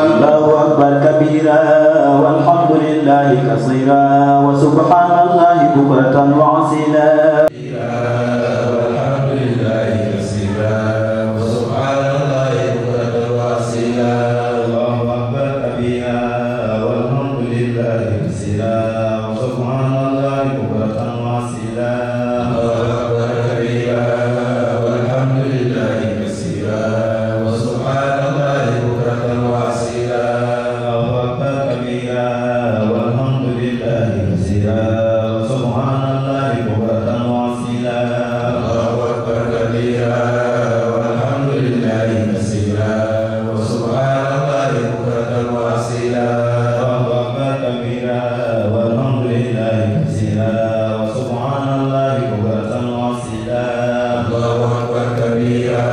الله أكبر كبيرا والحمد لله كثيرا وسبحان الله بكرة وأصيلا والحمد لله كثيرا وسبحان الله بكرة وأصيلا الله أكبر كبيرا والحمد لله كثيرا وسبحان الله بكرة وأصيلا الله أكبر كبيرا والحمد لله كثيرا وسبحان الله بكرة وأصيلا الله أكبر كبيرا والحمد لله كثيرا وسبحان الله بكرة وأصيلا الله أكبر كبيرا والحمد لله كثيرا وسبحان الله بكرة وأصيلا الله أكبر كبيرا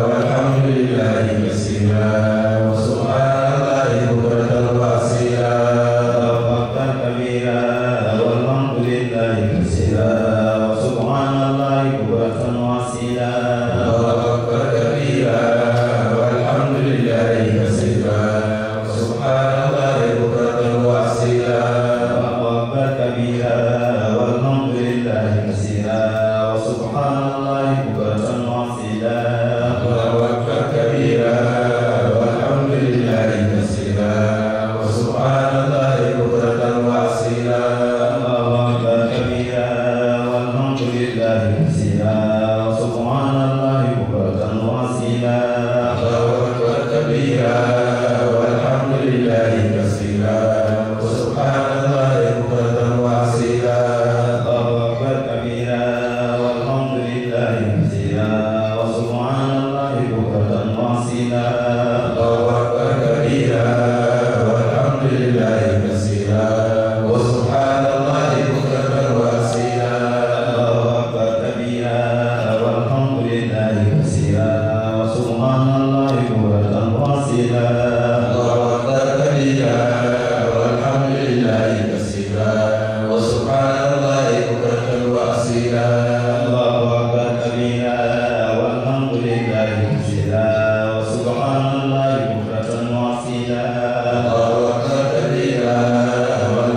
والحمد لله كثيرا وسبحان الله بكرة وأصيلا الله أكبر كبيرا والحمد لله كثيرا وسبحان الله بكرة وأصيلا الله أكبر كبيرا والحمد لله كثيرا وسبحان الله بكرة وأصيلا الله أكبر كبيرا والحمد لله كثيرا وسبحان الله بكرة وأصيلا الله أكبر كبيرا والحمد لله كثيرا وسبحان الله بكرة وأصيلا الله أكبر كبيرا والحمد لله كثيرا وسبحان الله بكرة وأصيلا الله أكبر كبيرا والحمد لله كثيرا وسبحان الله بكرة وأصيلا الله أكبر كبيرا والحمد لله كثيرا وسبحان الله بكرة وأصيلا الله أكبر كبيرا والحمد لله كثيرا وسبحان الله بكرة وأصيلا الله أكبر كبيرا والحمد لله كثيرا وسبحان الله بكرة وأصيلا الله أكبر كبيرا والحمد لله كثيرا وسبحان الله بكرة وأصيلا الله أكبر كبيرا والحمد لله كثيرا وسبحان الله بكرة وأصيلا الله أكبر كبيرا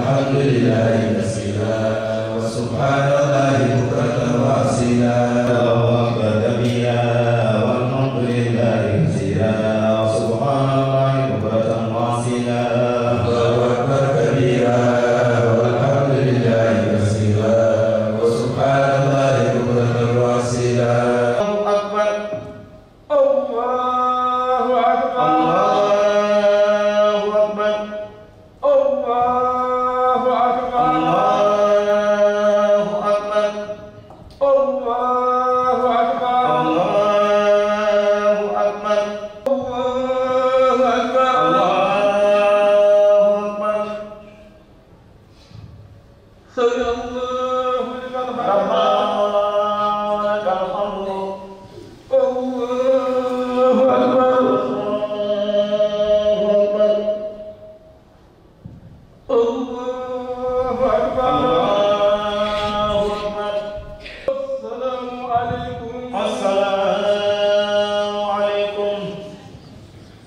والحمد لله كثيرا وسبحان الله بكرة وأصيلا الله أكبر كبيرا والحمد لله كثيرا وسبحان الله بكرة وأصيلا الله أكبر كبيرا والحمد لله كثيرا وسبحان الله بكرة وأصيلا الله أكبر كبيرا والحمد لله كثيرا وسبحان الله بكرة وأصيلا الله أكبر الله أكبر الله أكبر الله أكبر الله أكبر الله أكبر الله أكبر الله أكبر الله أكبر سمع الله لمن حمده لك الحمد الله أكبر الله أكبر الله أكبر السلام عليكم السلام عليكم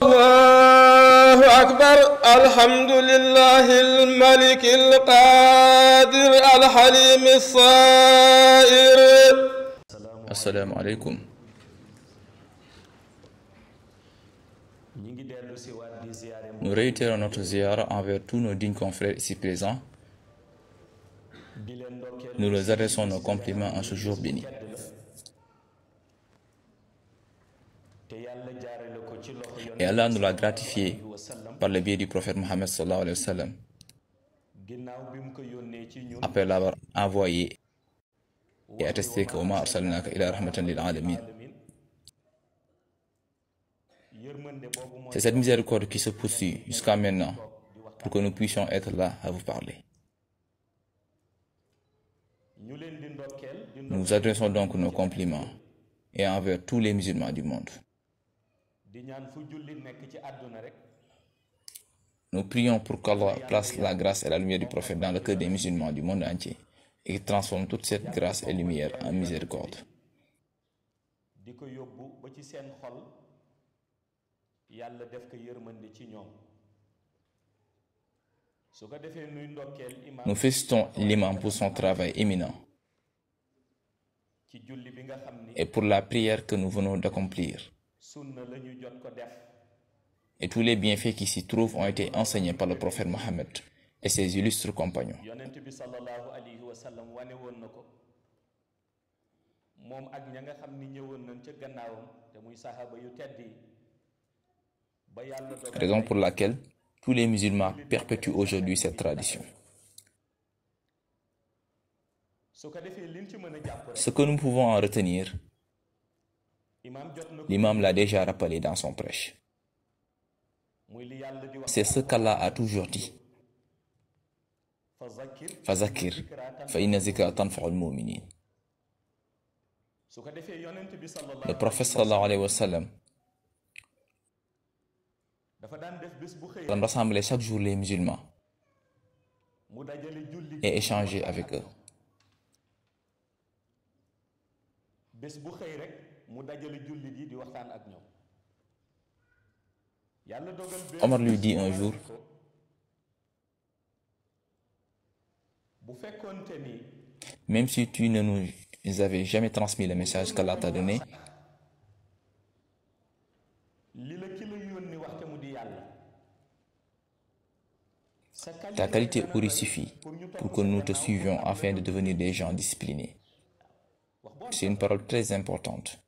الله أكبر الحمد لله الملك القادر الحليم الصائر. Assalamu alaikum. Nous réitérons notre ziyara envers tous nos dignes confrères ici présents. Nous leur adressons nos compliments en ce jour béni. Et Allah nous l'a gratifié par le biais du prophète Mohammed sallallahu alayhi wa sallam, après l'avoir envoyé et attesté que Oma arsalnaka ila rahmatan lil alamin. C'est cette miséricorde qui se poursuit jusqu'à maintenant pour que nous puissions être là à vous parler. Nous vous adressons donc nos compliments et envers tous les musulmans du monde. Nous prions pour qu'Allah place la grâce et la lumière du prophète dans le cœur des musulmans du monde entier et qu'il transforme toute cette grâce et lumière en miséricorde. yàlla def ko yërmande ci ñoom su ko defee nuy ndokkeel imam Nous félicitons l'imam pour son travail éminent ci julli bi nga xam ni et pour la prière que nous venons d'accomplir. sunna la ñu jot ko def Et tous les bienfaits qui s'y trouvent ont été enseignés par le prophète Mohammed et ses illustres compagnons. yonent bi sallallahu alayhi wa sallam wane woon na ko moom ak ña nga xam ni ñëwoon nañ ca gannaawam te muy sahaaba yu tedd yi ba yàlla dogal Raison pour laquelle tous les musulmans perpétuent aujourd'hui cette tradition. su ko defee liñ ci mën a jàpp rek Ce que nous pouvons en retenir, imam jot na ko l'imam l'a déjà rappelé dans son prêche. muy li yàlla di wax C'est ce qu'Allah a toujours dit. fa zakir Fazakir, fa inna zikra tanfa'ul mu'minin. su ko defee yonent bi sallallahu Le prophète sallallahu alayhi wa sallam dafa daan def bés bu xëy rassembler chaque jour les musulmans mu dajale julli et échanger avec eux. bés bu xëy rek mu dajale julli yi di waxtaan ak ñoom yàlla dogal bés Omar lui dit un jour, bu fekkoonte ni même si tu ne nous avais jamais transmis le message qu'Allah t'a donné, li la ki la yónni waxte mu di yàlla sa ta qualité aurait suffi pour que nous te suivions afin de devenir des gens disciplinés. C'est une parole très importante.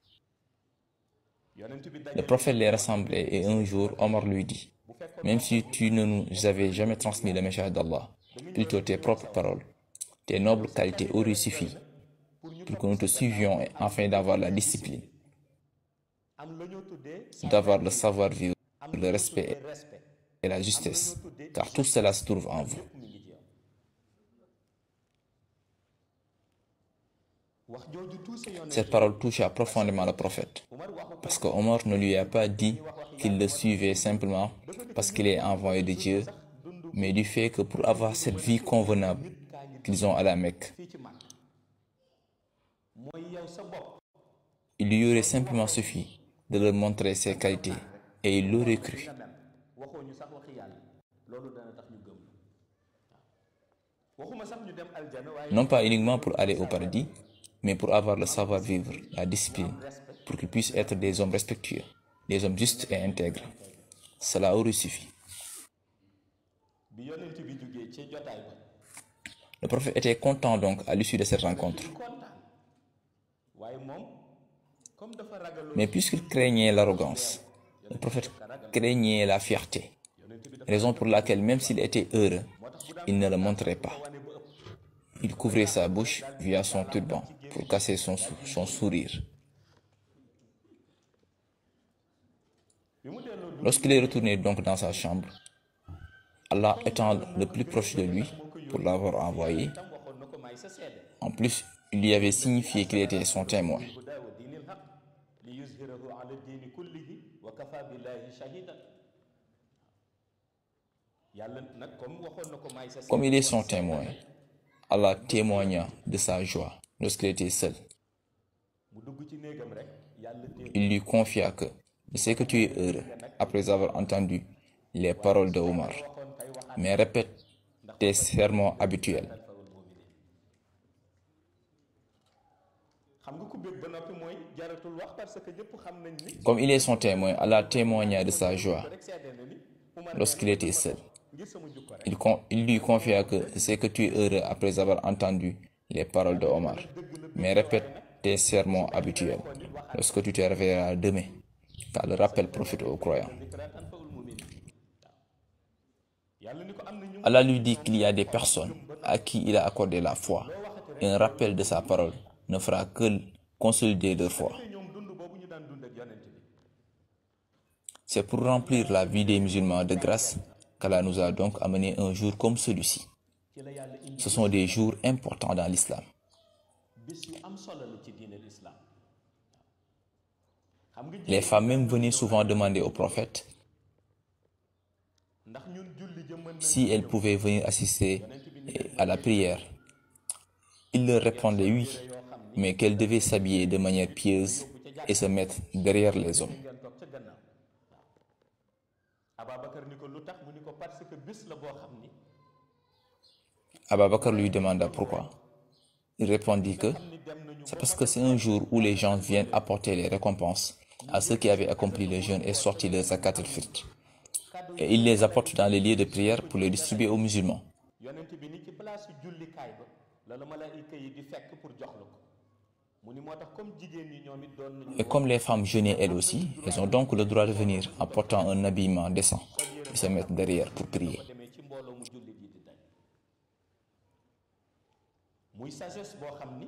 yonent bi Le prophète les rassemblait et un jour, Omar lui dit, même si tu ne nous avais jamais transmis le message d'Allah, plutôt tes propres paroles, tes nobles qualités auraient suffi pour que nous te suivions afin d'avoir la discipline, am la ñoo tuddee d'avoir le savoir-vivre, le respect et la justesse, car tout cela se trouve en vous. mi ngi ci yow wax jooju tuuse yonent Cette parole toucha profondément le prophète, Umar waxu ko parce que Omar ne lui a pas dit qu'il le suivait simplement parce qu'il est envoyé de Dieu, mais du fait que pour avoir cette vie convenable qu'ils ont à la Mecque, fii ci mag mooy yow sa bopp il lui aurait simplement suffi de leur montrer ses qualités et il l'aurait cru. nga mel waxoo ñu sax waxi yàlla loolu dana tax ñu gëm waxuma sax ñu dem aljana waaye Non pas uniquement pour aller au paradis, mais pour avoir le savoir-vivre, la discipline, pour qu'ils puissent être des hommes respectueux, des hommes justes et intègres. Cela aurait suffi. bi yonent bi jógee ci jotaay ba Le prophète était content donc à l'issue de cette rencontre. kontaan waaye moom comme dafa ragaloon Mais puisqu'il craignait l'arrogance, le prophète craignait la fierté, raison pour laquelle même s'il était heureux, il ne le montrait pas. Il couvrait sa bouche via son turban pour casser son sourire. bi mu delloo Lorsqu'il est retourné donc dans sa chambre, Allah étant le plus proche de lui pour l'avoir envoyé, tam waxoon na ko may sa seede en plus, il lui avait signifié qu'il était son témoin. hudaa wa diinil haq li yuzhirahu ala diini kullihi wa kafa billahi shahidan yàlla nag comme waxoon na ko may sa seede Comme il est son témoin, Allah témoigna de sa joie lorsqu'il était seul. mu dugg ci néegam rek yàlla téye Il lui confia que je sais que tu es heureux après avoir entendu les paroles de Omar, waxoon tey waxaat mais répète tes sermons habituels. fawul mu'minin xam nga ku bëgg ba noppi mooy jaratul wax parce que ñëpp xam nañ ni Comme il est son témoin, Allah témoigna de sa joie rek seede na ni Umar lorsqu'il était seul. ngir sama jukko rek Il lui confia que je sais que tu es heureux après avoir entendu les paroles de Omar, mais répète tes sermons habituels lorsque tu te réveilleras demain, car le rappel profite aux croyants. dikratan fawul mu'minin yàlla ni ko am na ñu Allah lui dit qu'il y a des personnes à qui il a accordé la foi, et un rappel de sa parole ne fera que consolider leur foi. ñoom dund boobu ñu daan dund ak yonent bi C'est pour remplir la vie des musulmans de grâce qu'Allah nous a donc amené un jour comme celui-ci. ci la yàlla indi Ce sont des jours importants dans l'islam. bis yu am solo la ci diine l'islam xam nga Les femmes même venaient souvent demander au prophète ndax ñun julli jëmën na si elles pouvaient venir assister à la prière. Il leur répondait oui, mais qu'elles devaient s'habiller de manière pieuse et se mettre derrière les hommes. ngeen toog ca gannaaw Ababacar ni ko lu tax mu ni ko parce que bis la boo xam ni Abou Bakr lui demanda pourquoi. Il répondit que c'est parce que c'est un jour où les gens viennent apporter les récompenses à ceux qui avaient accompli le jeûne et sorti le zakat al-fitr. Et ils les apportent dans les lieux de prière pour les distribuer aux musulmans. yonent bi ni ci place jullikaay ba la la malaayika yi di fekk pour jox la ko mu ni moo tax comme jigéen ñi ñoom it doon nañu Et comme les femmes jeûnaient elles aussi, elles ont donc le droit de venir en portant un habillement décent et se mettre derrière pour prier. demee ci mbooloo mu julli ji di tey muy sagesse boo xam ni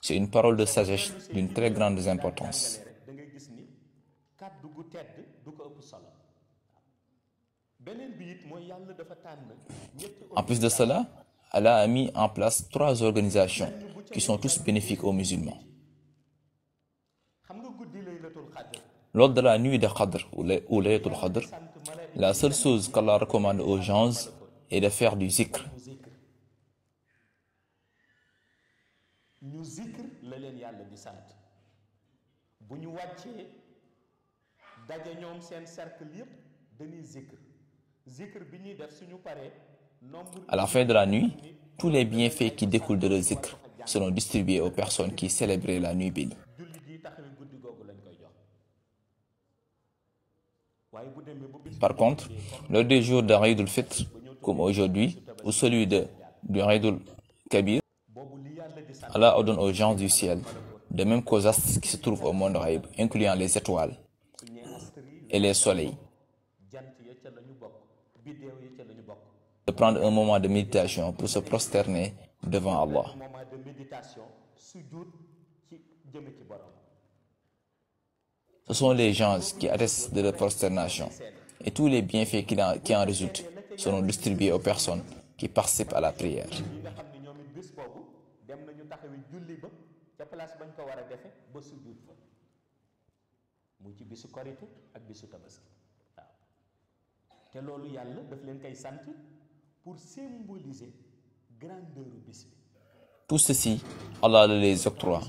C'est une parole de sagesse d'une très grande importance. da ngay gis ni kàddu gu tedd du ko ëpp solo beneen bi it mooy yàlla dafa tànn ñetti En plus de cela, Allah a mis en place 3 organisations qui sont tous bénéfiques aux musulmans. xam nga guddi laylatul qadr Lors de la nuit de Qadr ou Laylatul Qadr, la seule chose qu'Allah recommande aux gens est de faire du zikr. ñu zikr la leen yàlla di sant bu ñu wàccee daje ñoom seen cercle yépp dañuy zikr bi ñuy def suñu paree nombre À la fin de la nuit, tous les bienfaits qui découlent de le zikr seront distribués aux personnes qui célébraient la nuit bénie. jullit yi taxawee guddi googu lañ koy jox waaye bu demee ba bis Par contre, lors des jours de Eid al-Fitr, comme aujourd'hui, ou celui du Eid al-Kabir, boobu li yàlla di sant Allah ordonne aux gens du ciel, de même qu'aux astres qui se trouvent au monde ghaib, incluant les étoiles suñuy astre yi et les soleils, jant ya ca la ñu bokk biddéew ya ca la ñu bokk de prendre un moment de méditation pour se prosterner devant Allah. moment de méditation sujud ci jëme ci borom Ce sont les gens qui attestent de leur prosternation et tous les bienfaits qui en résultent seront distribués aux personnes qui participent à la prière. yi nga xam ne ñoom it bés boobu dem nañu taxawi julli ba ca place bañ ko war a defe ba sujud fa muy ci bisu korite ak bisu tabaski waaw te loolu yàlla daf leen koy sant pour symboliser grandeur bis bi Tout ceci, Allah le les octroie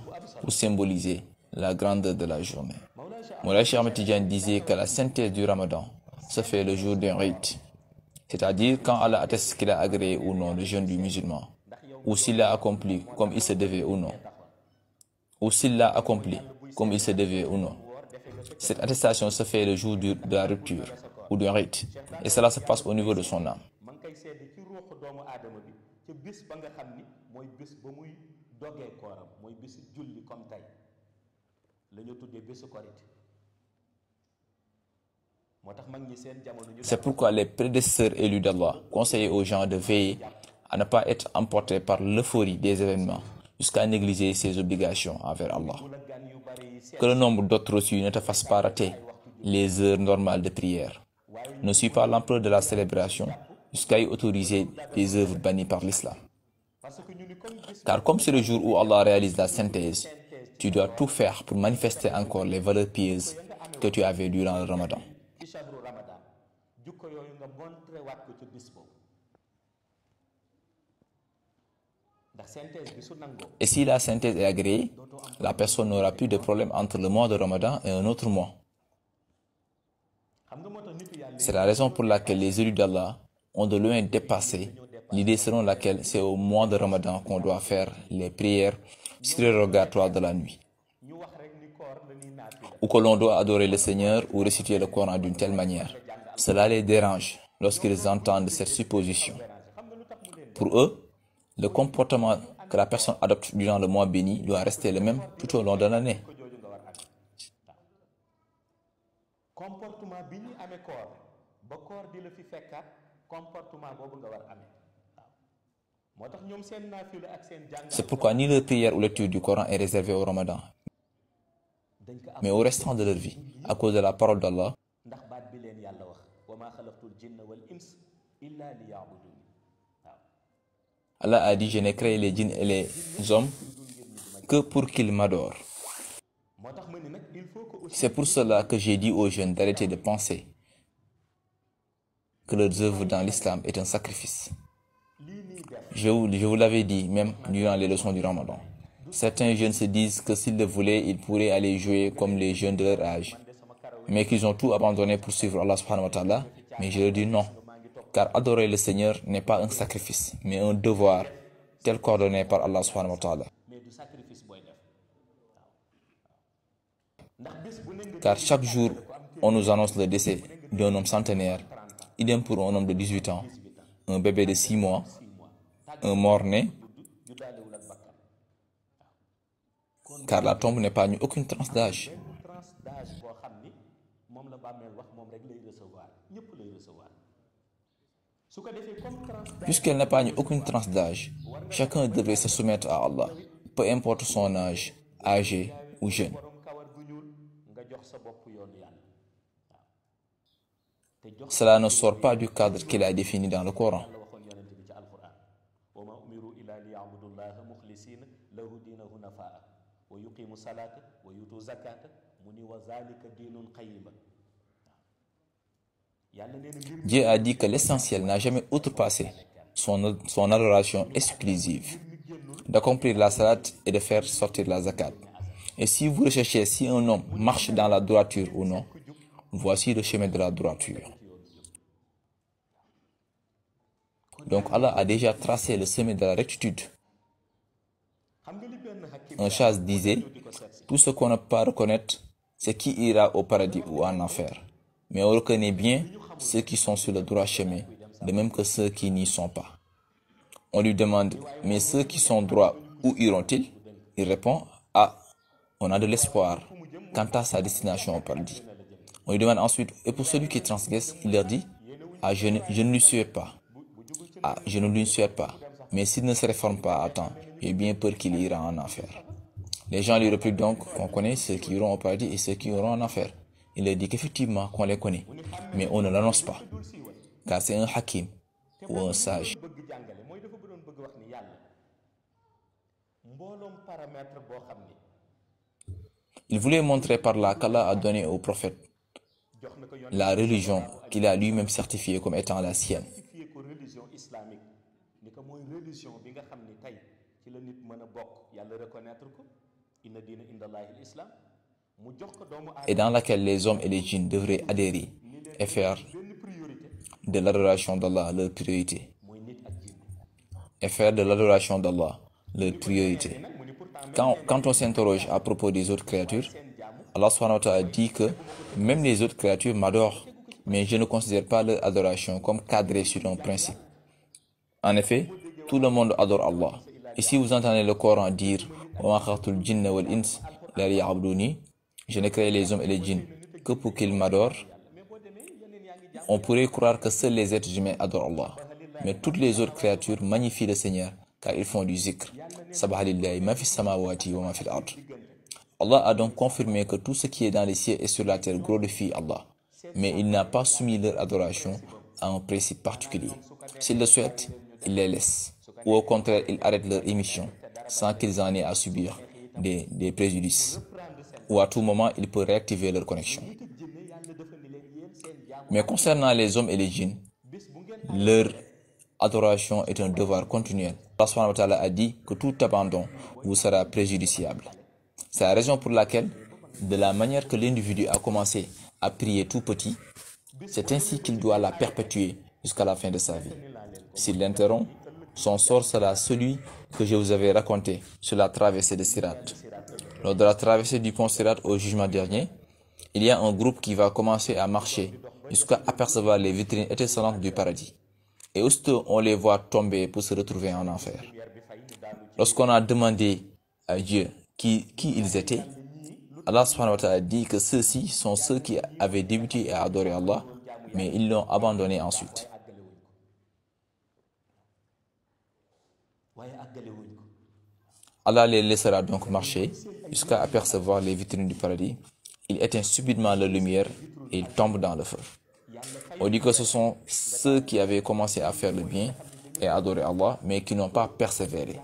pour symboliser la grandeur de la journée. Moulay Cheikh Ahmed Tidiane disait que la synthèse du Ramadan se fait le jour d'un Eid, c'est-à-dire quand Allah atteste qu'il a agréé ou non le jeûne du musulman, ou s'il l'a accompli comme il se devait ou non, ou s'il l'a accompli comme il se devait ou non. Cette attestation se fait le jour de la rupture ou du Eid, et cela se passe au niveau de son âme. ma ngi koy seede ci ruuxu doomu aadama bi ca bis ba nga xam ni mooy bis ba muy dogee kooram mooy bisu julli comme tey la ñu tuddee bisu korite moo tax mag ñi seen jamono ñu C'est pourquoi les prédécesseurs élus d'Allah conseillaient aux gens de veiller à ne pas être emportés par l'euphorie des événements jusqu'à négliger ses obligations envers Allah. bu la gan yu bari yi seet Que le nombre d'autres reçus ne te fasse pas rater les heures normales de prière. Ne suis pas l'empereur de la célébration jusqu'à y autoriser des œuvres bannies par l'islam. parce que ñu ni comme bis Car comme c'est le jour où Allah réalise la synthèse, tu dois tout faire pour manifester encore les valeurs pieuses que tu avais durant le Ramadan. ci shahru ramadan jukko yooyu nga montré waat ko ca bis boobu ndax synthèse bi su nangoo Et si la synthèse est agréée, la personne n'aura plus de problème entre le mois de Ramadan et un autre mois. xam nga moo tax nitu yàlla C'est la raison pour laquelle les élus d'Allah ont de loin dépassé l'idée selon laquelle c'est au mois de Ramadan qu'on doit faire les prières surérogatoires de la nuit, ñu wax rek ni koor la ñuy naafila ou que l'on doit adorer le Seigneur ou réciter le Coran d'une telle manière. Cela les dérange lorsqu'ils entendent cette supposition. Pour eux, le comportement que la personne adopte durant le mois béni doit rester le même tout au long de l'année. ko jooju nga war amee waaw comportement bi ñu amee koor ba koor di la fi fekkaat comportement boobu nga war amee waaw moo tax ñoom seen naafila ak seen jàng C'est pourquoi ni leur prière ou lecture du Coran est réservée au Ramadan, dañ ko am mais au restant de leur vie, à cause de la parole d'Allah. ndax baat bi leen yàlla wax wa maa xalaqtul jinna wal ins illa li yaabudun waaw Allah a dit, je n'ai créé les djinns et les hommes que pour qu'ils m'adorent. moo tax ma ni nag il faut que aussi C'est pour cela que j'ai dit aux jeunes d'arrêter de penser que leur œuvre dans l'islam est un sacrifice. lii nii def Je vous l'avais dit même durant les leçons du Ramadan. Certains jeunes se disent que s'ils le voulaient, ils pourraient aller jouer comme les jeunes de leur âge. man de sama karaw mais qu'ils ont tout abandonné pour suivre Allah subhanahu wa ta'ala. Mais je leur dis non, car adorer le Seigneur n'est pas un sacrifice, mais un devoir tel qu'ordonné par Allah subhanahu wa ta'ala. mais du sacrifice booy def ndax bés bu ne nga Car chaque jour, on nous annonce le décès d'un homme centenaire, idem pour un homme de 18 ans, un bébé de 6 mois, un mort-né, juddaalewul ak bakkan car la tombe n'épargne aucune tranche d'âge. benn tranche d'âge boo xam ni moom la bàmmeel wax moom rek lay recevoir ñëpp lay recevoir su ko defee comme tranche d'âge Puisqu'elle n'épargne aucune tranche d'âge, chacun devrait se soumettre à Allah, peu importe son âge, âgé ou jeune. borom kawar gu ñuul nga jox sa bopp yoonu yàlla waaw te jox Cela ne sort pas du cadre qu'il a défini dans le Coran. la waxoon yonent bi ci alquran wa ma umiru illa li yabudullaha muxlisina lahu diina hunafaa wa yuqimu salata wa yutu zakata mu ni wa zalika diinun qayima yàlla nee na mbir mi Dieu a dit que l'essentiel n'a jamais outrepassé son adoration exclusive, d'accomplir la salat et de faire sortir la zakat. Et si vous recherchez si un homme marche dans la droiture ou non, voici le chemin de la droiture. Donc Allah a déjà tracé le chemin de la rectitude. xam nga li benn hakim Un chaz disait, tout ce qu'on ne peut pas reconnaître, c'est qui ira au paradis ou en enfer. Mais on reconnaît bien ceux qui sont sur le droit chemin, de même que ceux qui n'y sont pas. On lui demande, mais ceux qui sont droits, où iront-ils? Il répond, ah, on a de l'espoir quant à sa destination au paradis. On lui demande ensuite, et pour celui qui transgresse, il leur dit, ah, je ne lui souhaite pas. Ah, je ne lui souhaite pas. Mais s'il ne se réforme pas à temps, j'ai bien peur qu'il ira en enfer. Les gens lui répliquent donc qu'on connaît ceux qui iront au paradis et ceux qui iront en enfer. Il leur dit qu'effectivement qu'on les connaît, mais on ne l'annonce pas, car c'est un hakim ou un sage. bëgg jàngale mooy dafa doon bëgg wax ni yàlla mbooloom paramètre boo xam ni Il voulait montrer par là qu'Allah a donné au prophète jox na ko yoon la religion qu'il a lui-même certifiée comme étant la sienne. certifié ko religion islamique ni ko mooy religion bi nga xam ni tey ci la nit mën a bokk yàlla reconnaître ko inna diina indallahi l'islam mu jox ko doomu Et dans laquelle les hommes et les djinns devraient adhérer et faire benn priorité de l'adoration d'Allah leur priorité. mooy nit ak jinne Et faire de l'adoration d'Allah leur priorité. nag mu ni pourtant Quand on s'interroge à propos des autres créatures, Allah subhanahu wa ta'ala dit que même les autres créatures m'adorent, mais je ne considère pas leur adoration comme cadrée sur un principe. En effet, tout le monde adore Allah. Et si vous entendez le Coran dire wa ma khalaqtul jinna wal ins illa liya'buduni, je n'ai créé les hommes et les djinns que pour qu'ils m'adorent, on pourrait croire que seuls les êtres humains adorent Allah. Mais toutes les autres créatures magnifient le Seigneur car ils font du zikr. Sabah lillahi ma fi samawati wa ma fil ard. Allah a donc confirmé que tout ce qui est dans les cieux et sur la terre glorifie Allah. Mais il n'a pas soumis leur adoration à un principe particulier. S'il le souhaite, il les laisse. Ou au contraire, il arrête leur émission sans qu'ils en aient à subir des préjudices. Ou à tout moment, il peut réactiver leur connexion. Mais concernant les hommes et les djinns, leur adoration est un devoir continuel. Allah subhanahu wa ta'ala a dit que tout abandon vous sera préjudiciable. C'est la raison pour laquelle, de la manière que l'individu a commencé à prier tout petit, c'est ainsi qu'il doit la perpétuer jusqu'à la fin de sa vie. S'il l'interrompt, son sort sera celui que je vous avais raconté sur la traversée de Sirat. Lors de la traversée du pont Sirat au jugement dernier, il y a un groupe qui va commencer à marcher jusqu'à apercevoir les vitrines étincelantes du paradis. Et aussitôt on les voit tomber pour se retrouver en enfer. Lorsqu'on a demandé à Dieu qui ils étaient, Allah subhanahu wa ta'ala dit que ceux-ci sont ceux qui avaient débuté à adorer Allah, mais ils l'ont abandonné ensuite. Allah les laissera donc marcher jusqu'à apercevoir les vitrines du paradis. Il éteint subitement la lumière et ils tombent dans le feu. On dit que ce sont ceux qui avaient commencé à faire le bien et à adorer Allah, mais qui n'ont pas persévéré.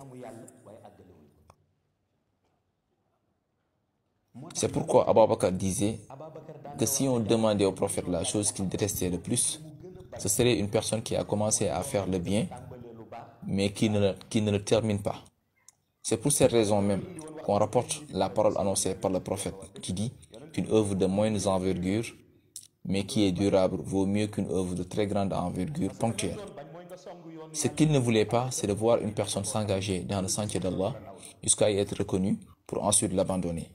C'est pourquoi Abu Bakr disait que si on demandait au prophète la chose qu'il détestait le plus, ce serait une personne qui a commencé à faire le bien, mais qui ne le termine pas. C'est pour cette raison même qu'on rapporte la parole annoncée par le prophète qui dit qu'une œuvre de moindre envergure, mais qui est durable, vaut mieux qu'une œuvre de très grande envergure ponctuelle. Ce qu'il ne voulait pas, c'est de voir une personne s'engager dans le sentier d'Allah jusqu'à y être reconnue pour ensuite l'abandonner.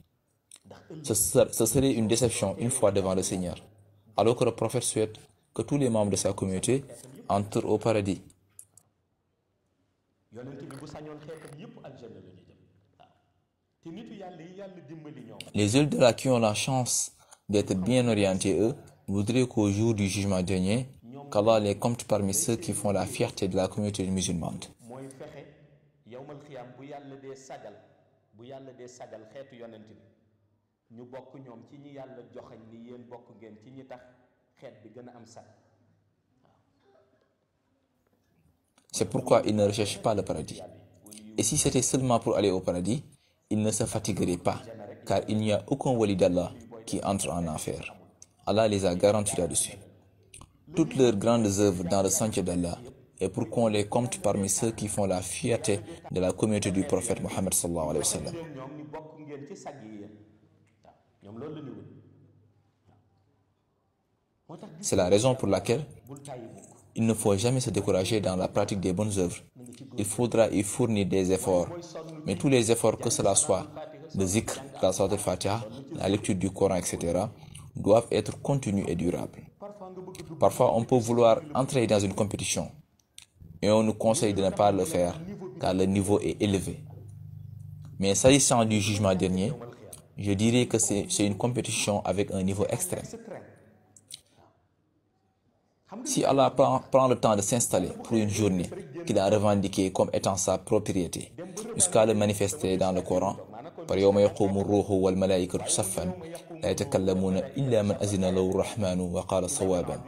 Ce serait une déception une fois devant le Seigneur, alors que le prophète souhaite que tous les membres de sa communauté entrent au paradis. Les Al-Dala qui ont la chance d'être bien orientés, eux, voudraient qu'au jour du jugement dernier, qu'Allah les compte parmi ceux qui font la fierté de la communauté musulmane. C'est pourquoi ils ne recherchent pas le paradis. Et si c'était seulement pour aller au paradis, ils ne se fatigueraient pas, car il n'y a aucun wali d'Allah qui entre en enfer. Allah les a garantis là-dessus. Toutes leurs grandes œuvres dans le sentier d'Allah est pour qu'on les compte parmi ceux qui font la fierté de la communauté du prophète Mohammed sallallahu alayhi wa sallam. C'est la raison pour laquelle il ne faut jamais se décourager dans la pratique des bonnes œuvres. Il faudra y fournir des efforts, mais tous les efforts, que cela soit le zikr, la sourate al-Fatiha, la lecture du Coran, etc., doivent être continus et durables. Parfois, on peut vouloir entrer dans une compétition et on nous conseille de ne pas le faire car le niveau est élevé. Mais s'agissant du jugement dernier, je dirais que c'est une compétition avec un niveau extrême. Si Allah prend le temps de s'installer pour une journée qu'il a revendiquée comme étant sa propriété, jusqu'à le manifester dans le Coran, par yawma yaqumu ar-ruhu wal malaikatu saffan la yatakallamuna illa man azina lahu ar-rahmanu wa qala sawaban.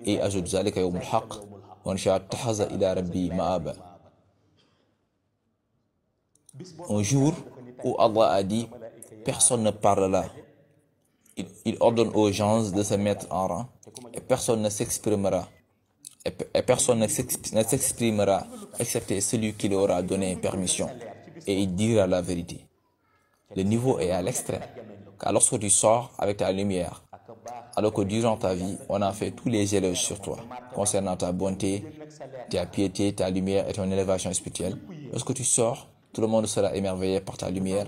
Et ajoute zalika yawmul haqq wa insha ittakhadha ila rabbi ma'aba. Un jour où Allah a dit personne ne parlera. Il ordonne aux gens de se mettre en rang et personne ne s'exprimera. Et personne ne s'exprimera excepté celui qui leur aura donné permission et il dira la vérité. Le niveau est à l'extrême, car lorsque tu sors avec ta lumière, alors que durant ta vie, on a fait tous les éloges sur toi, concernant ta bonté, ta piété, ta lumière et ton élévation spirituelle, lorsque tu sors, tout le monde sera émerveillé par ta lumière,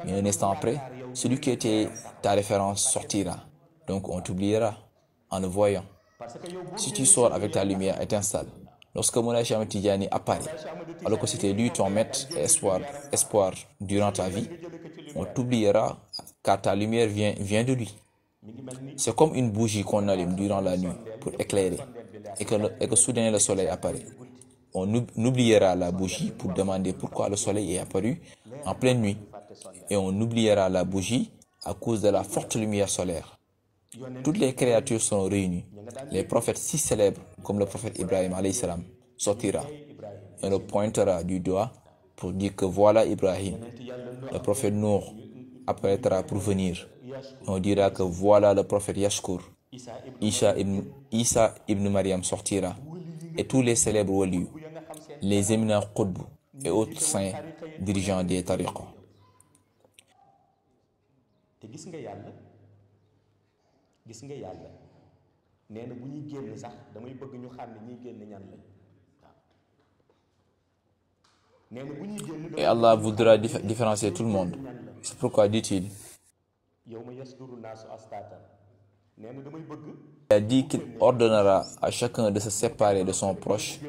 mais un instant après, celui qui était ta référence sortira, donc on t'oubliera en le voyant. Si tu sors avec ta lumière étincelle, lorsque Moulay Cheikh Ahmed Tidiane apparaît, alors que c'était lui ton maître et espoir durant ta vie, on t'oubliera car ta lumière vient de lui. C'est comme une bougie qu'on allume durant la nuit pour éclairer et que soudain le soleil apparaît. On oubliera la bougie pour demander pourquoi le soleil est apparu en pleine nuit et on oubliera la bougie à cause de la forte lumière solaire. Toutes les créatures sont réunies. Les prophètes si célèbres comme le prophète Ibrahim alayhi salam sortira et le pointera du doigt pour dire que voilà Ibrahim. Le prophète Nour apparaîtra pour venir. On dira que voilà le prophète Yashkur. Isa ibn Maryam sortira et tous les célèbres walis, les éminents qutb et autres saints dirigeants des tariqas. gis nga yàlla nee na bu ñuy génn sax damay bëgg ñu xam ne ñiy génn ñan lañ nee na bu ñuy génn. Et Allah voudra différencier tout le monde. C'est pourquoi dit-il. yow ma yasduru naasu astatan nee na damay bëgg. Il a dit qu'il ordonnera à chacun de se séparer de son proche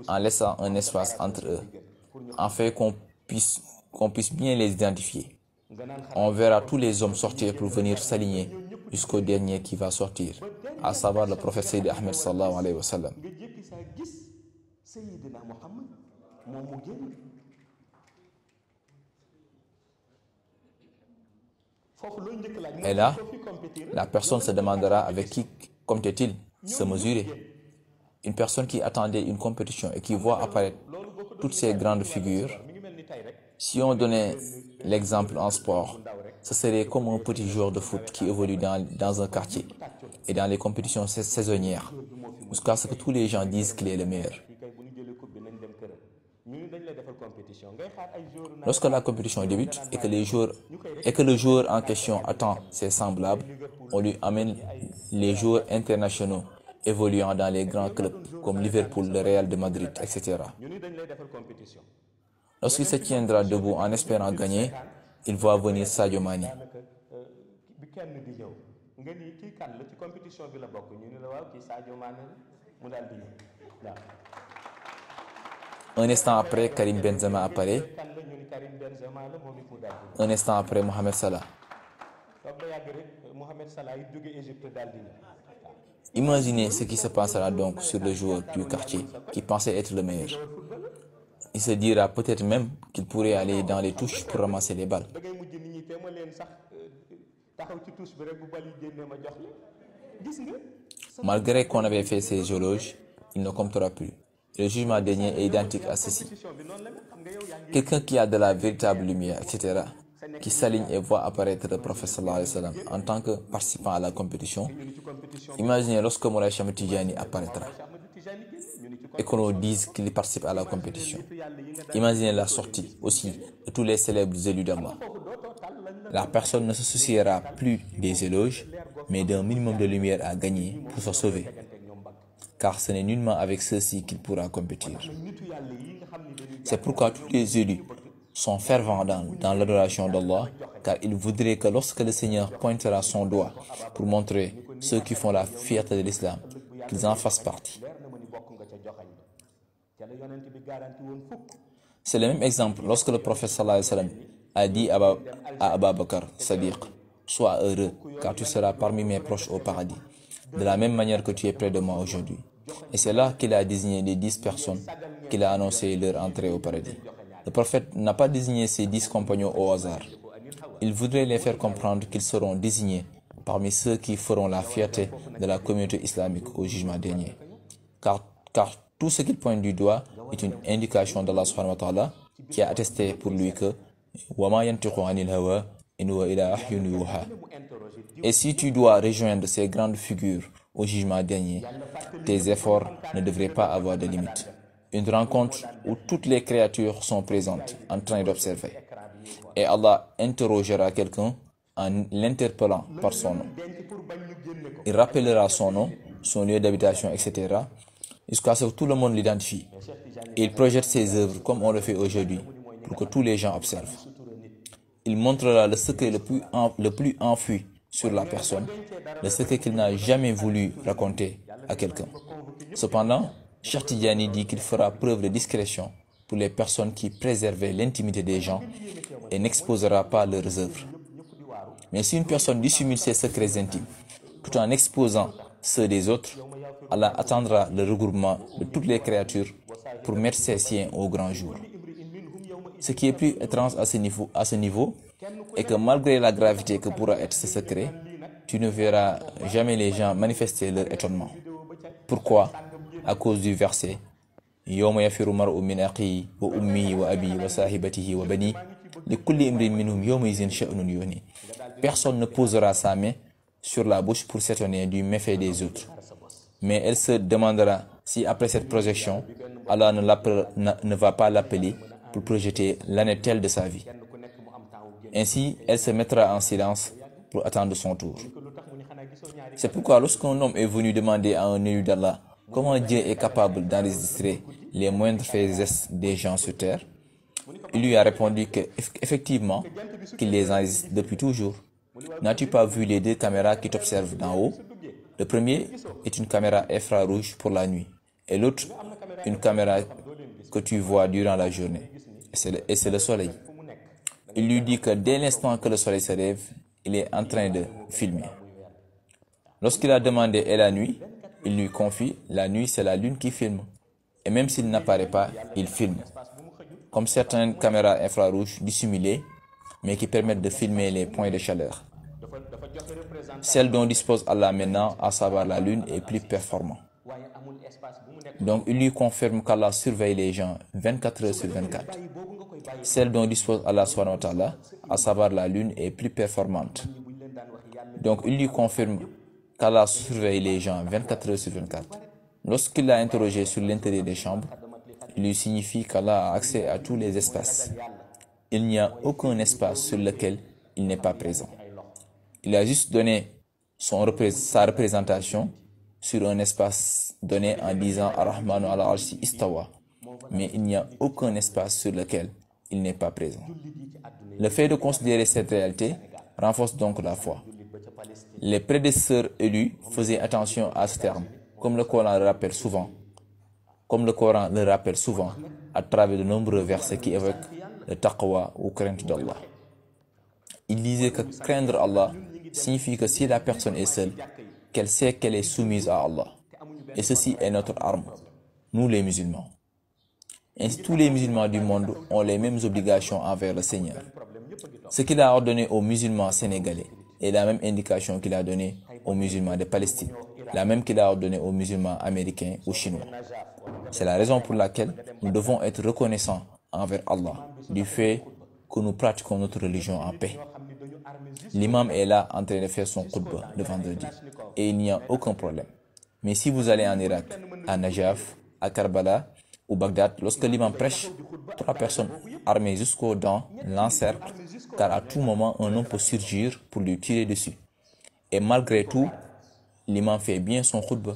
en laissant un espace entre eux, afin qu'on puisse bien les identifier. On verra tous les hommes sortir pour venir s'aligner jusqu'au dernier qui va sortir, à savoir le prophète Sayyid Ahmed sallallahu alayhi wa sallam. Et là, la personne se demandera avec qui comptait-il se mesurer. Une personne qui attendait une compétition et qui voit apparaître toutes ces grandes figures, si on donnait l'exemple en sport, ce serait comme un petit joueur de foot qui évolue dans un quartier et dans les compétitions saisonnières, jusqu'à ce que tous les gens disent qu'il est le meilleur. Lorsque la compétition débute et que le joueur en question attend ses semblables, on lui amène les joueurs internationaux évoluant dans les grands clubs comme Liverpool, le Real de Madrid, etc. Lorsqu'il se tiendra debout en espérant gagner, il voit venir Sadio Mané. Un instant après, Karim Benzema apparaît. Un instant après, Mohamed Salah. Imaginez ce qui se passera donc sur le joueur du quartier qui pensait être le meilleur. Il se dira peut-être même qu'il pourrait aller dans les touches pour ramasser les balles. Malgré qu'on avait fait ces éloges, il ne comptera plus. Le jugement dernier est identique à ceci. Quelqu'un qui a de la véritable lumière, etc., qui s'aligne et voit apparaître le prophète sallallahu alayhi wa sallam en tant que participant à la compétition, imaginez lorsque Moulay Cheikh Ahmed Tidiane apparaîtra et qu'on nous dise qu'il participe à la compétition. Imaginez la sortie aussi de tous les célèbres élus d'Allah. La personne ne se souciera plus des éloges, mais d'un minimum de lumière à gagner pour se sauver. Car ce n'est nullement avec ceux-ci qu'il pourra compétir. C'est pourquoi tous les élus sont fervents dans l'adoration d'Allah, car ils voudraient que lorsque le Seigneur pointera son doigt pour montrer ceux qui font la fierté de l'islam, qu'ils en fassent partie. C'est le même exemple lorsque le prophète sallallahu alayhi wa sallam a dit à Abu Bakr Sadiq, sois heureux, car tu seras parmi mes proches au paradis, de la même manière que tu es près de moi aujourd'hui. Et c'est là qu'il a désigné les 10 personnes qu'il a annoncé leur entrée au paradis. Le prophète n'a pas désigné ses 10 compagnons au hasard. Il voudrait les faire comprendre qu'ils seront désignés parmi ceux qui feront la fierté de la communauté islamique au jugement dernier. Car tout ce qu'il pointe du doigt est une indication d'Allah subhanahu wa ta'ala qui a attesté pour lui que وَمَا يَنْتِقُ عَنِ الْهَوَىٰ إِنْ هُوَ إِلَّا وَحْيٌ يُوحَىٰ. Et si tu dois rejoindre ces grandes figures au jugement dernier, tes efforts ne devraient pas avoir de limite. Une rencontre où toutes les créatures sont présentes en train d'observer. Et Allah interrogera quelqu'un en l'interpellant par son nom. Il rappellera son nom, son lieu d'habitation, etc. jusqu'à ce que tout le monde l'identifie. Et il projette ses œuvres comme on le fait aujourd'hui pour que tous les gens observent. Il montrera le secret le plus enfui sur la personne, le secret qu'il n'a jamais voulu raconter à quelqu'un. Cependant, Cheikh Tidiane dit qu'il fera preuve de discrétion pour les personnes qui préservaient l'intimité des gens et n'exposera pas leurs œuvres. Mais si une personne dissimule ses secrets intimes, tout en exposant ceux des autres, Allah attendra le regroupement de toutes les créatures pour mettre ses siens au grand jour. Ce qui est plus étrange à ce niveau est que malgré la gravité que pourra être ce secret, tu ne verras jamais les gens manifester leur étonnement. Pourquoi? À cause du verset يَوْمَ يَفِرُّ الْمَرْءُ مِنْ أَخِيهِ وَأُمِّهِ وَأَبِيهِ وَصَاحِبَتِهِ وَبَنِيهِ لِكُلِّ امْرِئٍ مِّنْهُمْ يَوْمَئِذٍ شَأْنٌ يُغْنِيهِ. Personne ne posera sa main sur la bouche pour s'étonner du méfait des autres. Mais elle se demandera si après cette projection, Allah ne va pas l'appeler pour projeter l'année telle de sa vie. Ainsi, elle se mettra en silence pour attendre son tour. C'est pourquoi lorsqu'un homme est venu demander à un élu d'Allah comment Dieu est capable d'enregistrer les moindres faits et gestes des gens sur terre, il lui a répondu qu'effectivement, qu'il les enregistre depuis toujours. N'as-tu pas vu les 2 caméras qui t'observent d'en haut? Le premier est une caméra infrarouge pour la nuit et l'autre une caméra que tu vois durant la journée. Et c'est le soleil. Il lui dit que dès l'instant que le soleil se lève, il est en train de filmer. Lorsqu'il a demandé et la nuit, il lui confie, la nuit c'est la lune qui filme. Et même s'il n'apparaît pas, il filme. Comme certaines caméras infrarouges dissimulées, mais qui permettent de filmer les points de chaleur. Celle dont dispose Allah maintenant, à savoir la lune, est plus performant. Donc il lui confirme qu'Allah surveille les gens 24 heures sur 24. Celle dont dispose Allah subhanahu wa ta'ala, à savoir la lune, est plus performante. Donc il lui confirme qu'Allah surveille les gens 24 heures sur 24. Lorsqu'il l'a interrogé sur l'intérieur des chambres, Il lui signifie qu'Allah a accès à tous les espaces. Il n'y a aucun espace sur lequel il n'est pas présent. Il a juste donné sa représentation sur un espace donné en disant Ar-Rahmanu ala arshi istawa. Mais il n'y a aucun espace sur lequel il n'est pas présent. Le fait de considérer cette réalité renforce donc la foi. Les prédécesseurs élus faisaient attention à ce terme, comme le Coran le rappelle souvent, à travers de nombreux versets qui évoquent le taqwa ou crainte d'Allah. Il disait que craindre Allah signifie que si la personne est seule, qu'elle sait qu'elle est soumise à Allah. Et ceci est notre arme, nous les musulmans. Ainsi, tous les musulmans du monde ont les mêmes obligations envers le Seigneur. Ce qu'il a ordonné aux musulmans sénégalais est la même indication qu'il a donnée aux musulmans de Palestine, la même qu'il a ordonnée aux musulmans américains ou chinois. C'est la raison pour laquelle nous devons être reconnaissants envers Allah du fait que nous pratiquons notre religion en paix. L'imam est là en train de faire son khutbah le vendredi et il n'y a aucun problème. Mais si vous allez en Irak, à Najaf, à Karbala ou Bagdad, lorsque l'imam prêche, 3 personnes armées jusqu'aux dents l'encerclent car à tout moment un homme peut surgir pour lui tirer dessus. Et malgré tout, l'imam fait bien son khutbah.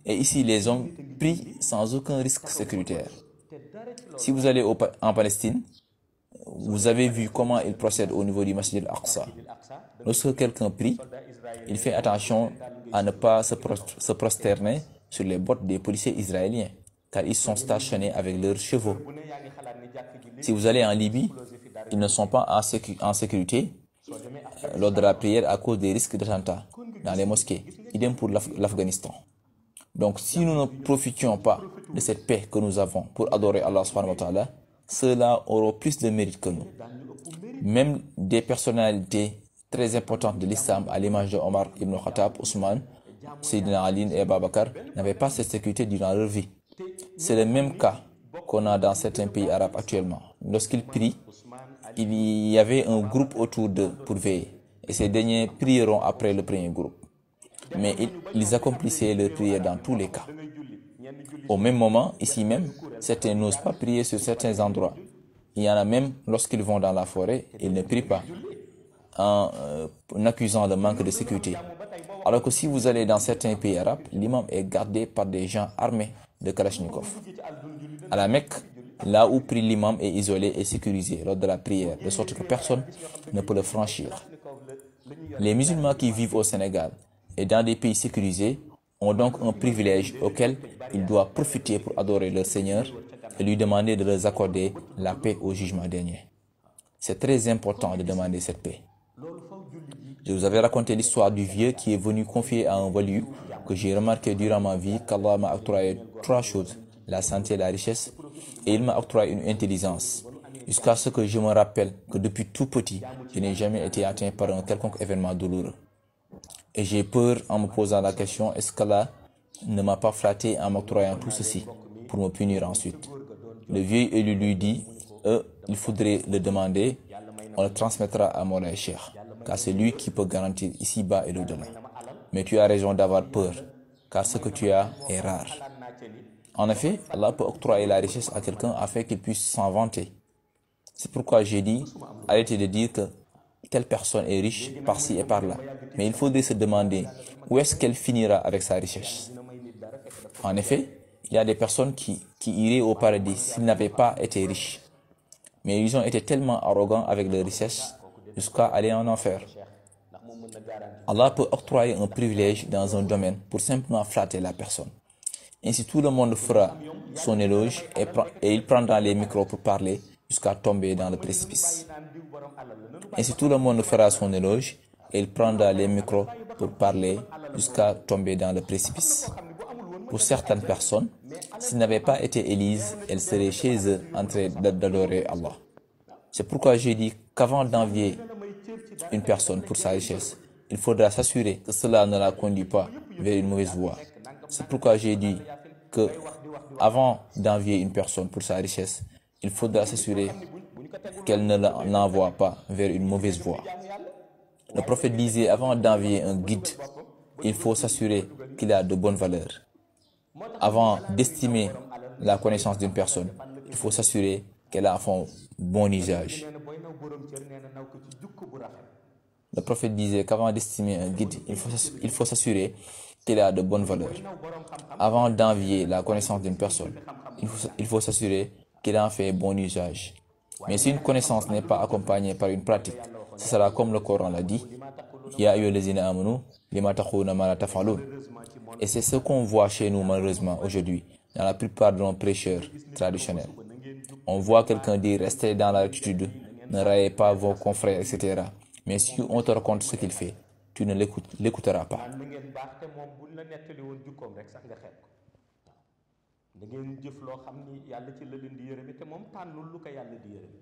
Et ici, les hommes prient sans aucun risque sécuritaire. Si vous allez en Palestine, vous avez vu comment il procède au niveau du Masjid al-Aqsa. Lorsque quelqu'un prie, il fait attention à ne pas se prosterner sur les bottes des policiers israéliens, car ils sont stationnés avec leurs chevaux. Si vous allez en Libye, ils ne sont pas en sécurité lors de la prière à cause des risques d'attentats dans les mosquées. Idem pour l'Afghanistan. Donc, si nous ne profitions pas de cette paix que nous avons pour adorer Allah subhanahu wa ta'ala, ceux-là auront plus de mérite que nous. Même des personnalités très importantes de l'islam, à l'image de Omar ibn Khattab, Ousmane, Sayyidina Ali et Abu Bakr, n'avaient pas cette sécurité durant leur vie. C'est le même cas qu'on a dans certains pays arabes actuellement. Lorsqu'ils prient, il y avait un groupe autour d'eux pour veiller. Et ces derniers prieront après le premier groupe. Mais ils accomplissaient leur prière dans tous les cas. Au même moment, ici même, certains n'osent pas prier sur certains endroits. Il y en a même, lorsqu'ils vont dans la forêt, ils ne prient pas, en accusant le manque de sécurité. Alors que si vous allez dans certains pays arabes, l'imam est gardé par des gens armés de Kalachnikov. À la Mecque, là où prie l'imam est isolé et sécurisé lors de la prière, de sorte que personne ne peut le franchir. Les musulmans qui vivent au Sénégal et dans des pays sécurisés ont donc un privilège auquel ils doivent profiter pour adorer leur Seigneur et lui demander de leur accorder la paix au jugement dernier. C'est très important de demander cette paix. Je vous avais raconté l'histoire du vieux qui est venu confier à un wali que j'ai remarqué durant ma vie qu'Allah m'a octroyé 3 choses, la santé et la richesse, et il m'a octroyé une intelligence, jusqu'à ce que je me rappelle que depuis tout petit, je n'ai jamais été atteint par un quelconque événement douloureux. Et j'ai peur en me posant la question, est-ce qu'Allah ne m'a pas flatté en m'octroyant tout ceci pour me punir ensuite? Le vieil élu lui dit, il faudrait le demander, on le transmettra à Moulay Cheikh, car c'est lui qui peut garantir ici-bas et l'au-delà. Mais tu as raison d'avoir peur, car ce que tu as est rare. En effet, Allah peut octroyer la richesse à quelqu'un afin qu'il puisse s'en vanter. C'est pourquoi j'ai dit, arrêtez de dire que telle personne est riche par-ci et par-là. Mais il faudrait se demander où est-ce qu'elle finira avec sa richesse. En effet, il y a des personnes qui iraient au paradis s'ils n'avaient pas été riches. Mais ils ont été tellement arrogants avec leur richesse jusqu'à aller en enfer. Allah peut octroyer un privilège dans un domaine pour simplement flatter la personne. Ainsi tout le monde fera son éloge et il prendra les micros pour parler jusqu'à tomber dans le précipice. Ainsi tout le monde fera son éloge et il prendra les micros pour parler jusqu'à tomber dans le précipice. Pour certaines personnes, s'ils n'avaient pas été élises, elles seraient chez eux en train d'adorer Allah. C'est pourquoi j'ai dit qu'avant d'envier une personne pour sa richesse, il faudra s'assurer que cela ne la conduit pas vers une mauvaise voie. C'est pourquoi j'ai dit que avant d'envier une personne pour sa richesse, il faudra s'assurer qu'elle ne l'envoie pas vers une mauvaise voie. Le prophète disait, avant d'envier un guide, il faut s'assurer qu'il a de bonnes valeurs. Avant d'estimer la connaissance d'une personne, il faut s'assurer qu'elle a fait un bon usage. nee na booy naw borom cër nee na naw ko ci jukk bu rafet. Le prophète disait qu'avant d'estimer un guide, il faut s'assurer qu'il a de bonnes valeurs. naw borom xam-xam Avant d'envier la connaissance d'une personne, il faut s'assurer qu'il en fait bon usage. Mais si une connaissance n'est pas accompagnée par une pratique, ce sera comme le Coran l'a dit, Ya ayyuhallazina amanu lima taquluna ma la taf'alun. Et c'est ce qu'on voit chez nous malheureusement aujourd'hui, dans la plupart de nos prêcheurs traditionnels. On voit quelqu'un dire restez dans la rectitude, ne raillez pas vos confrères, etc. Mais si on te raconte ce qu'il fait, tu ne l'écouteras pas. na ngeen baax te moom buñ la nettali woon jukkoom rek sax nga xeeb ko waaw da ngeen jëf loo xam ni yàlla ci la leen di yërëme te moom tànnul lu ko yàlla di yërëme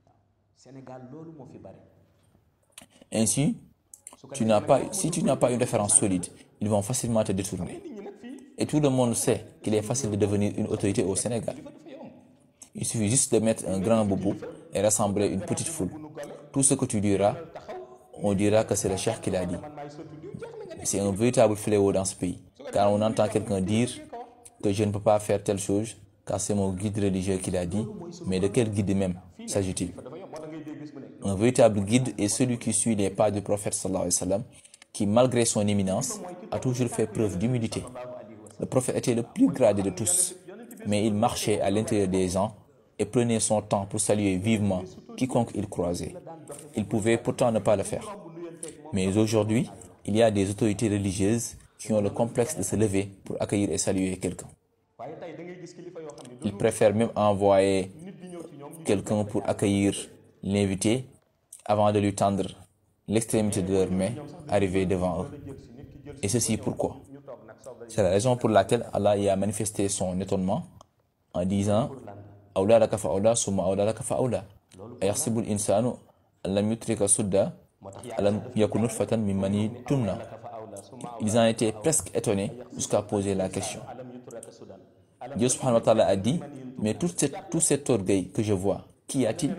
waaw Sénégal loolu moo fi bare. Ainsi, si tu n'as pas une référence solide, ils vont facilement te détourner. Et tout le monde sait qu'il est facile de devenir une autorité au Sénégal. Il suffit juste de mettre un grand boubou et rassembler une petite foule. Tout ce que tu diras, on dira que c'est le cheikh qui l'a dit. C'est un véritable fléau dans ce pays, car on entend quelqu'un dire que je ne peux pas faire telle chose, car c'est mon guide religieux qui l'a dit, mais de quel guide même s'agit-il? Un véritable guide est celui qui suit les pas du prophète sallallahu alayhi wa sallam, qui malgré son éminence a toujours fait preuve d'humilité. Le prophète était le plus gradé de tous, mais il marchait à l'intérieur des gens et prenait son temps pour saluer vivement quiconque il croisait. Il pouvait pourtant ne pas le faire. Mais aujourd'hui, il y a des autorités religieuses qui ont le complexe de se lever pour accueillir et saluer quelqu'un. Ils préfèrent même envoyer quelqu'un pour accueillir l'invité avant de lui tendre l'extrémité de leur main arrivée devant eux. Et ceci pourquoi? C'est la raison pour laquelle Allah y a manifesté son étonnement en disant Awla laka fa awla summa awla laka fa awla ayahsibul insanu lam yutrika sudda alam yakun nutfatan min mani tumna. Ils en étaient presque étonnés jusqu'à poser la question. Dieu subhanahu wa ta'ala a dit mais tout cet orgueil que je vois, qu'y a-t-il?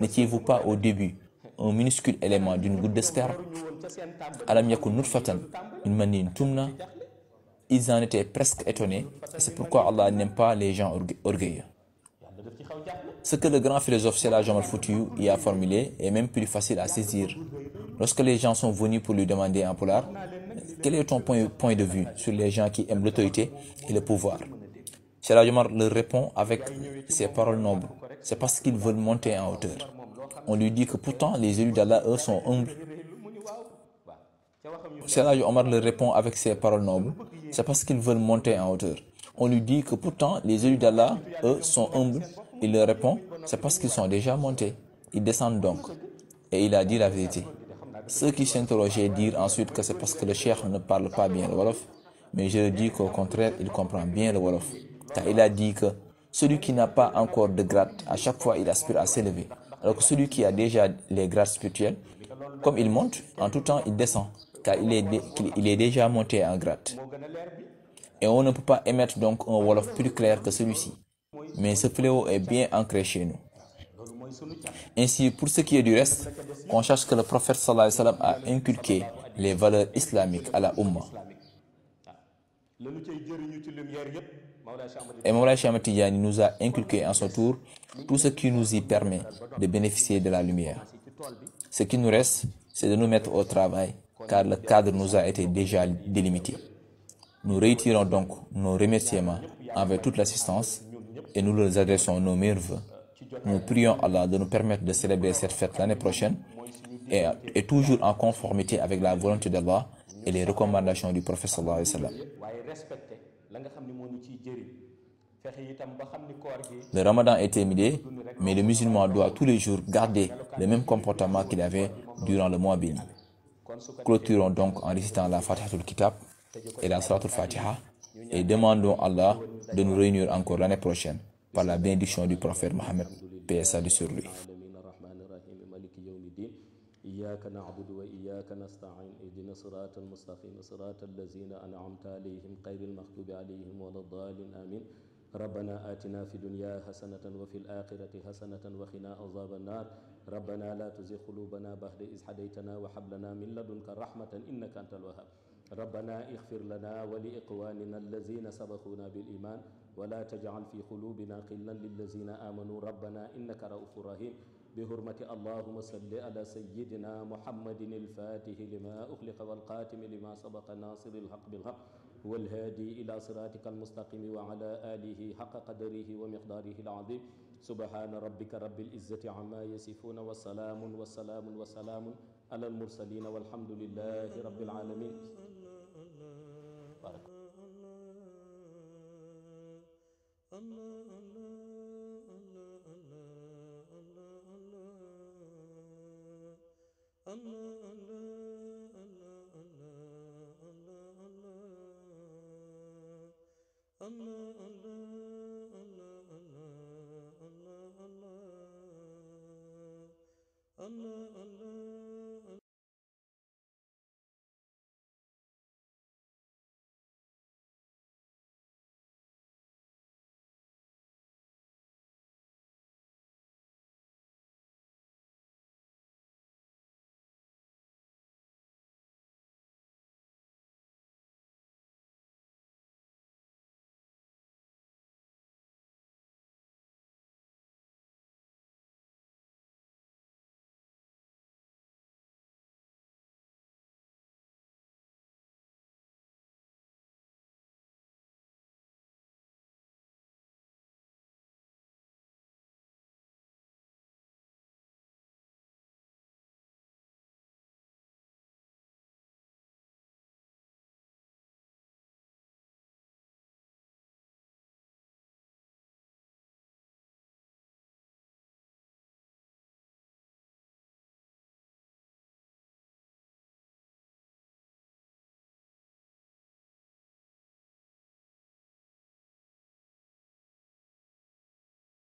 N'étiez-vous pas au début un minuscule élément d'une goutte de sperme? Alam yakun nutfatan min mani tumna. Ils en étaient presque étonnés et c'est pourquoi Allah n'aime pas les gens orgueilleux. Ce que le grand philosophe Seydi Omar Foutiyou y a formulé est même plus facile à saisir. Lorsque les gens sont venus pour lui demander en pulaar, quel est ton point de vue sur les gens qui aiment l'autorité et le pouvoir? Seydi Omar leur répond avec ses paroles nobles. C'est parce qu'ils veulent monter en hauteur. On lui dit que pourtant les élus d'Allah, eux, sont humbles. Seydi Omar leur répond avec ses paroles nobles. C'est parce qu'ils veulent monter en hauteur. On lui dit que pourtant les élus d'Allah, eux, sont humbles. Il leur répond, c'est parce qu'ils sont déjà montés. Ils descendent donc. Et il a dit la vérité. Ceux qui s'interrogeaient dirent ensuite que c'est parce que le cheikh ne parle pas bien le Wolof. Mais je dis qu'au contraire, il comprend bien le Wolof. Car il a dit que celui qui n'a pas encore de grade, à chaque fois il aspire à s'élever. Alors que celui qui a déjà les grades spirituels, comme il monte, en tout temps il descend. Car il est déjà monté en grade. Et on ne peut pas émettre donc un Wolof plus clair que celui-ci. Mais ce fléau est bien ancré chez nous. Ainsi, pour ce qui est du reste, qu'on cherche que le prophète sallallahu alayhi wa sallam a inculqué les valeurs islamiques à la Ummah. Et Mawlana Cheikh Ahmed Tidiane nous a inculqué en son tour tout ce qui nous y permet de bénéficier de la lumière. Ce qui nous reste, c'est de nous mettre au travail, car le cadre nous a été déjà délimité. Nous réitérons donc nos remerciements envers toute l'assistance et nous leur adressons nos meilleurs vœux. Nous prions Allah de nous permettre de célébrer cette fête l'année prochaine et toujours en conformité avec la volonté d'Allah et les recommandations du prophète sallallahu alayhi wa sallam. Le ramadan est terminé, mais le musulman doit tous les jours garder le même comportement qu'il avait durant le mois béni. Clôturons donc en récitant la Fatihatul Kitab et la Salatul Fatiha et demandons à Allah de nous réunir encore l'année prochaine par la bénédiction du prophète Mohammed, paix et salut sur lui. إياك نعبد وإياك نستعين اهدنا الصراط المستقيم صراط الذين أنعمت عليهم غير المغضوب عليهم ولا الضالين آمين ربنا آتنا في الدنيا حسنة وفي الآخرة حسنة وقنا عذاب النار ربنا لا تزغ قلوبنا بعد إذ هديتنا وهب لنا من لدنك رحمة إنك أنت الوهاب ربنا اغفر لنا ولإخواننا الذين سبقونا بالإيمان ولا تجعل في قلوبنا غلا للذين آمنوا ربنا إنك رؤوف رحيم بحرمة اللهم صل على سيدنا محمد الفاتح لما أخلق والقاتم لما سبق ناصر الحق بالحق والهادي إلى صراطك المستقيم وعلى آله حق قدره ومقداره العظيم سبحان ربك رب العزة عما يصفون وسلام على المرسلين والحمد لله رب العالمين. بارك Allah